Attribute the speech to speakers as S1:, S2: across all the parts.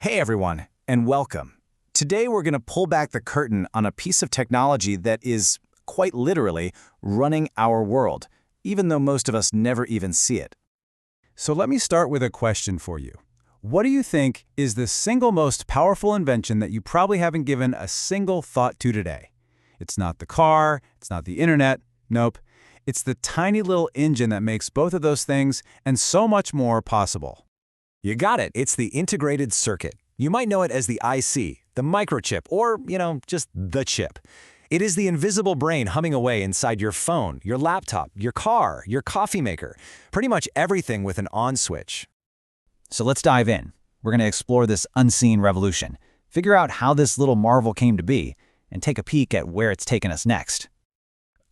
S1: Hey everyone, and welcome. Today we're going to pull back the curtain on a piece of technology that is, quite literally, running our world, even though most of us never even see it. So let me start with a question for you. What do you think is the single most powerful invention that you probably haven't given a single thought to today? It's not the car, it's not the internet, nope. It's the tiny little engine that makes both of those things and so much more possible.
S2: You got it. It's the integrated circuit. You might know it as the IC, the microchip, or, just the chip. It is the invisible brain humming away inside your phone, your laptop, your car, your coffee maker, pretty much everything with an on switch.
S1: So let's dive in. We're going to explore this unseen revolution, figure out how this little marvel came to be, and take a peek at where it's taken us next.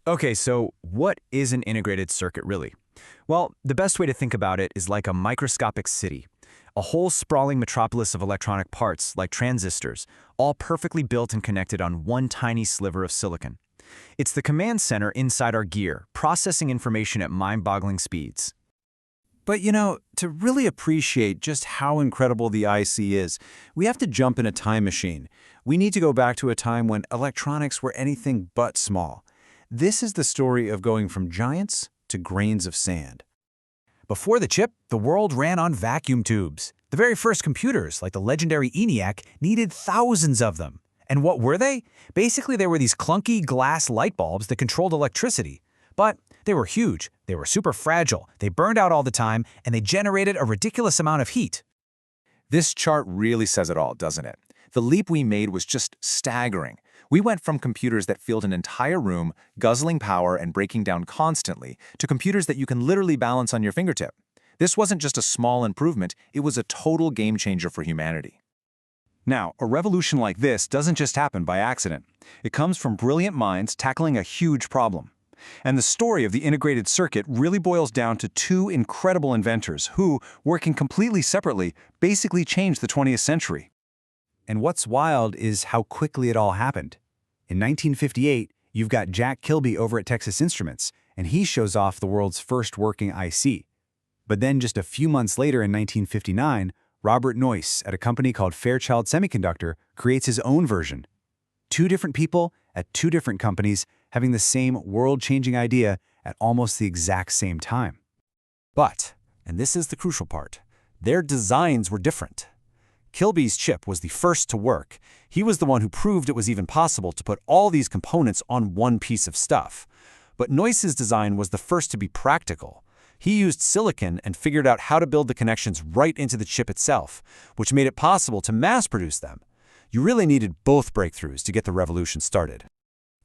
S2: Okay, so what is an integrated circuit really? Well, the best way to think about it is like a microscopic city. A whole sprawling metropolis of electronic parts, like transistors, all perfectly built and connected on one tiny sliver of silicon. It's the command center inside our gear, processing information at mind-boggling speeds.
S1: But to really appreciate just how incredible the IC is, we have to jump in a time machine. We need to go back to a time when electronics were anything but small. This is the story of going from giants to grains of sand.
S2: Before the chip, the world ran on vacuum tubes. The very first computers, like the legendary ENIAC, needed thousands of them. And what were they? Basically, they were these clunky glass light bulbs that controlled electricity. But they were huge, they were super fragile, they burned out all the time, and they generated a ridiculous amount of heat.
S3: This chart really says it all, doesn't it? The leap we made was just staggering. We went from computers that filled an entire room, guzzling power and breaking down constantly, to computers that you can literally balance on your fingertip. This wasn't just a small improvement, it was a total game changer for humanity.
S4: Now, a revolution like this doesn't just happen by accident. It comes from brilliant minds tackling a huge problem. And the story of the integrated circuit really boils down to two incredible inventors who, working completely separately, basically changed the 20th century.
S1: And what's wild is how quickly it all happened. In 1958, you've got Jack Kilby over at Texas Instruments, and he shows off the world's first working IC. But then just a few months later in 1959, Robert Noyce at a company called Fairchild Semiconductor creates his own version. Two different people at two different companies having the same world-changing idea at almost the exact same time.
S2: But, and this is the crucial part, their designs were different. Kilby's chip was the first to work. He was the one who proved it was even possible to put all these components on one piece of stuff. But Noyce's design was the first to be practical. He used silicon and figured out how to build the connections right into the chip itself, which made it possible to mass-produce them. You really needed both breakthroughs to get the revolution started.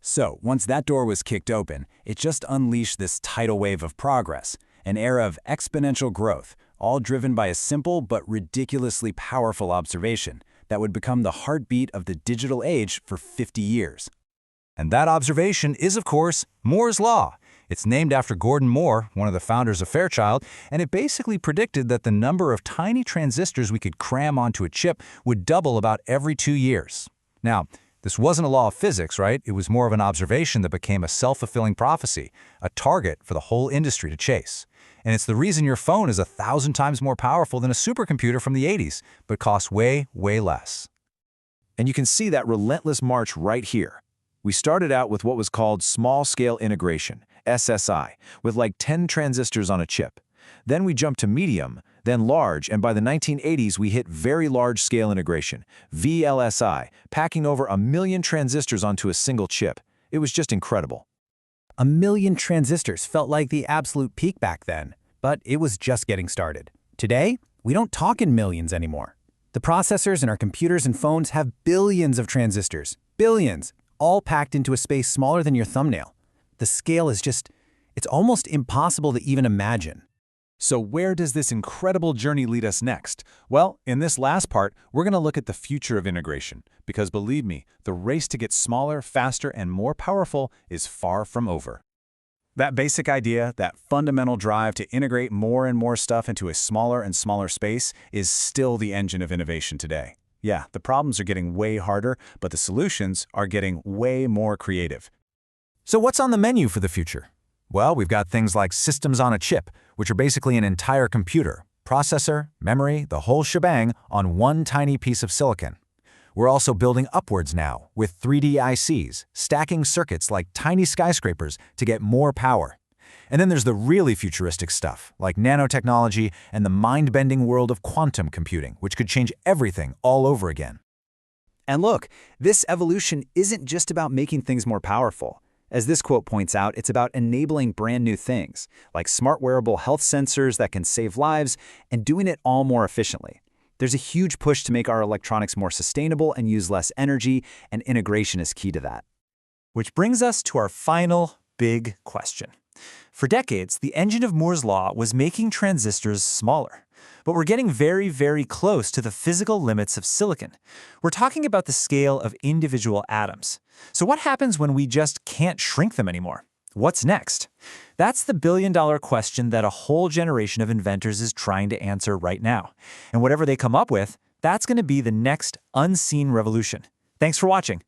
S1: So, once that door was kicked open, it just unleashed this tidal wave of progress, an era of exponential growth, all driven by a simple but ridiculously powerful observation that would become the heartbeat of the digital age for 50 years.
S2: And that observation is, of course, Moore's Law. It's named after Gordon Moore, one of the founders of Fairchild, and it basically predicted that the number of tiny transistors we could cram onto a chip would double about every 2 years. Now, this wasn't a law of physics, right? It was more of an observation that became a self-fulfilling prophecy, a target for the whole industry to chase. And it's the reason your phone is 1,000 times more powerful than a supercomputer from the 80s, but costs way, way less.
S3: And you can see that relentless march right here. We started out with what was called small-scale integration, SSI, with like 10 transistors on a chip. Then we jumped to medium, then large, and by the 1980s we hit very large-scale integration, VLSI, packing over 1 million transistors onto a single chip. It was just incredible.
S1: 1 million transistors felt like the absolute peak back then, but it was just getting started. Today, we don't talk in millions anymore. The processors in our computers and phones have billions of transistors, billions, all packed into a space smaller than your thumbnail. The scale is it's almost impossible to even imagine.
S4: So where does this incredible journey lead us next? Well, in this last part, we're going to look at the future of integration, because believe me, the race to get smaller, faster, and more powerful is far from over. That basic idea, that fundamental drive to integrate more and more stuff into a smaller and smaller space is still the engine of innovation today. Yeah, the problems are getting way harder, but the solutions are getting way more creative.
S2: So what's on the menu for the future? Well, we've got things like systems on a chip, which are basically an entire computer, processor, memory, the whole shebang on one tiny piece of silicon. We're also building upwards now with 3D ICs, stacking circuits like tiny skyscrapers to get more power. And then there's the really futuristic stuff, like nanotechnology and the mind-bending world of quantum computing, which could change everything all over again.
S1: And look, this evolution isn't just about making things more powerful. As this quote points out, it's about enabling brand new things, like smart wearable health sensors that can save lives, and doing it all more efficiently. There's a huge push to make our electronics more sustainable and use less energy, and integration is key to that.
S5: Which brings us to our final big question. For decades, the engine of Moore's law was making transistors smaller. But we're getting very, very close to the physical limits of silicon. We're talking about the scale of individual atoms. So what happens when we just can't shrink them anymore? What's next? That's the billion-dollar question that a whole generation of inventors is trying to answer right now. And whatever they come up with, that's going to be the next unseen revolution. Thanks for watching.